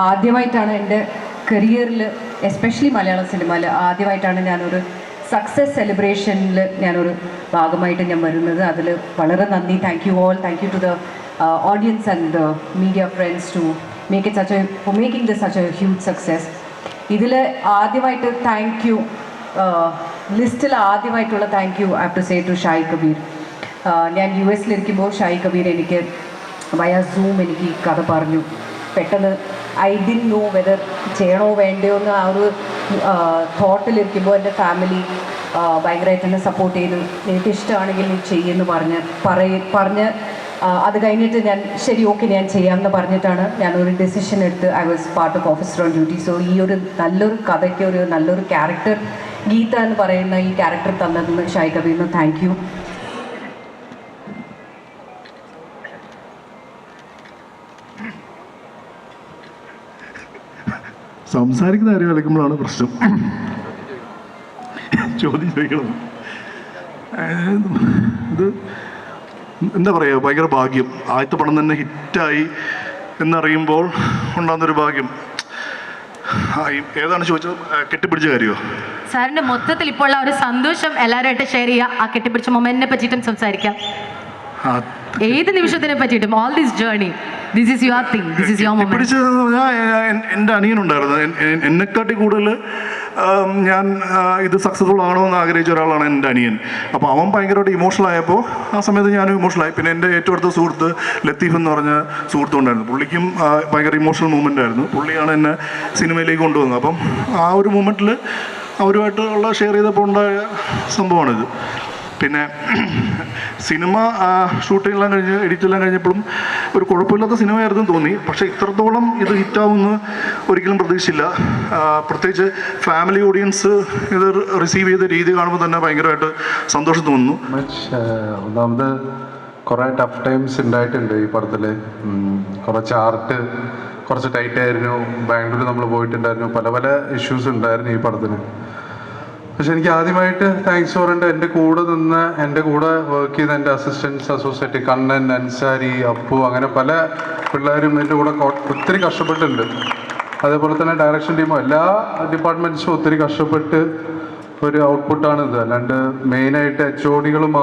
ആദ്യമായിട്ടാണ് എൻ്റെ കരിയറിൽ എസ്പെഷ്യലി മലയാള സിനിമയിൽ ആദ്യമായിട്ടാണ് ഞാനൊരു സക്സസ് സെലിബ്രേഷനിൽ ഞാനൊരു ഭാഗമായിട്ട് ഞാൻ വരുന്നത്. അതിൽ വളരെ നന്ദി. Thank you all. Thank you to the audience and the media friends to make it for making this such a huge success. ഇതിൽ ആദ്യമായിട്ട് താങ്ക് യു, ലിസ്റ്റിൽ ആദ്യമായിട്ടുള്ള thank you I have to say to Shahi Kabir. ഞാൻ US ലിരിക്കുമ്പോൾ Shaji Kabir എനിക്ക് വയ zoom എനിക്ക് ഈ കഥ പറഞ്ഞു. പെട്ടെന്ന് ഐ ഡിഡ്ന്റ് നോ വെദർ ചെയ്യണോ വേണ്ടയോ എന്ന് ആ ഒരു തോട്ടിലിരിക്കുമ്പോൾ എൻ്റെ ഫാമിലി ഭയങ്കരമായിട്ട് എന്നെ സപ്പോർട്ട് ചെയ്തു. എനിക്കിഷ്ടമാണെങ്കിൽ നീ ചെയ്യുമെന്ന് പറഞ്ഞ് അത് കഴിഞ്ഞിട്ട് ഞാൻ ശരി ഓക്കെ ഞാൻ ചെയ്യാമെന്ന് പറഞ്ഞിട്ടാണ് ഞാനൊരു ഡിസിഷൻ എടുത്ത് I was part of officer on duty. So ഈ ഒരു നല്ലൊരു കഥയ്ക്ക് ഒരു നല്ലൊരു ക്യാരക്ടർ, ഗീത എന്ന് പറയുന്ന ഈ ക്യാരക്ടർ തന്നതിന് ഷായി കബീറിന് താങ്ക് യു. സംസാരിക്കുന്ന കാര്യം കളിക്കുമ്പോഴാണ് പ്രശ്നം. ചോദ്യം ചോദിക്കണം. ഇത് എന്താ പറയുക, ഭയങ്കര ഭാഗ്യം. ആദ്യത്തെ പടം തന്നെ ഹിറ്റായി എന്നറിയുമ്പോൾ ഉണ്ടാകുന്നൊരു ഭാഗ്യം. ഏതാണ് ചോദിച്ചത്? കെട്ടിപ്പിടിച്ച കാര്യമോ? സാറിന്റെ മൊത്തത്തിൽ ഇപ്പോൾ ഉള്ള ഒരു സന്തോഷം എല്ലാവരുമായിട്ട് ഷെയർ ചെയ്യുക. ആ കെട്ടിപ്പിടിച്ച മൊമെന്റിനെ പറ്റിയിട്ടും സംസാരിക്കാം. ഏത് നിമിഷത്തിനെ പറ്റിയിട്ടും. All this journey, this is your thing, this is your moment. പിടിച്ചതെന്ന് പറഞ്ഞാൽ എൻ്റെ അനിയനുണ്ടായിരുന്നു. എന്നെക്കാട്ടി കൂടുതൽ ഞാൻ ഇത് സക്സസ്ഫുൾ ആണോ എന്ന് ആഗ്രഹിച്ച ഒരാളാണ് എൻ്റെ അനിയൻ. അപ്പോൾ അവൻ ഭയങ്കരമായിട്ട് ഇമോഷണൽ ആയപ്പോൾ ആ സമയത്ത് ഞാനും ഇമോഷണലായി. പിന്നെ എൻ്റെ ഏറ്റവും അടുത്ത സുഹൃത്ത് ലത്തീഫ് എന്ന് പറഞ്ഞ സുഹൃത്തുണ്ടായിരുന്നു. പുള്ളിക്കും ഭയങ്കര ഇമോഷണൽ മൂമെൻ്റ് ആയിരുന്നു. പുള്ളിയാണ് എന്നെ സിനിമയിലേക്ക് കൊണ്ടുവന്നത്. അപ്പം ആ ഒരു മൂമെൻറ്റിൽ അവരുമായിട്ടുള്ള ഷെയർ ചെയ്തപ്പോൾ ഉണ്ടായ സംഭവമാണിത്. പിന്നെ സിനിമ ഷൂട്ടിങ്ങെല്ലാം കഴിഞ്ഞ് എഡിറ്റെല്ലാം കഴിഞ്ഞപ്പോഴും ഒരു കുഴപ്പമില്ലാത്ത സിനിമയായിരുന്നു തോന്നി. പക്ഷേ ഇത്രത്തോളം ഇത് ഹിറ്റാവുമെന്ന് ഒരിക്കലും പ്രതീക്ഷിച്ചില്ല. പ്രത്യേകിച്ച് ഫാമിലി ഓഡിയൻസ് ഇത് റിസീവ് ചെയ്ത രീതി കാണുമ്പോൾ തന്നെ ഭയങ്കരമായിട്ട് സന്തോഷം തോന്നുന്നു. ഒന്നാമത് കുറേ ടഫ് ടൈംസ് ഉണ്ടായിട്ടുണ്ട് ഈ പടത്തിൽ. കുറച്ച് ആർട്ട് കുറച്ച് ടൈറ്റ് ആയിരുന്നു. ബാംഗ്ലൂർ നമ്മൾ പോയിട്ടുണ്ടായിരുന്നു. പല പല ഇഷ്യൂസ് ഉണ്ടായിരുന്നു ഈ പടത്തിന്. പക്ഷെ എനിക്ക് ആദ്യമായിട്ട് താങ്ക്സ് പറയേണ്ട എൻ്റെ കൂടെ നിന്ന് എൻ്റെ കൂടെ വർക്ക് ചെയ്ത എൻ്റെ അസിസ്റ്റൻസ് അസോസിയേറ്റ് കണ്ണൻ, അൻസാരി, അപ്പു, അങ്ങനെ പല പിള്ളേരും എൻ്റെ കൂടെ ഒത്തിരി കഷ്ടപ്പെട്ടിട്ടുണ്ട്. അതേപോലെ തന്നെ ഡയറക്ഷൻ ടീമും എല്ലാ ഡിപ്പാർട്ട്മെൻറ്റ്സും ഒത്തിരി കഷ്ടപ്പെട്ട് ഒരു ഔട്ട്പുട്ടാണിത്. അല്ലാണ്ട് മെയിനായിട്ട് HODകളും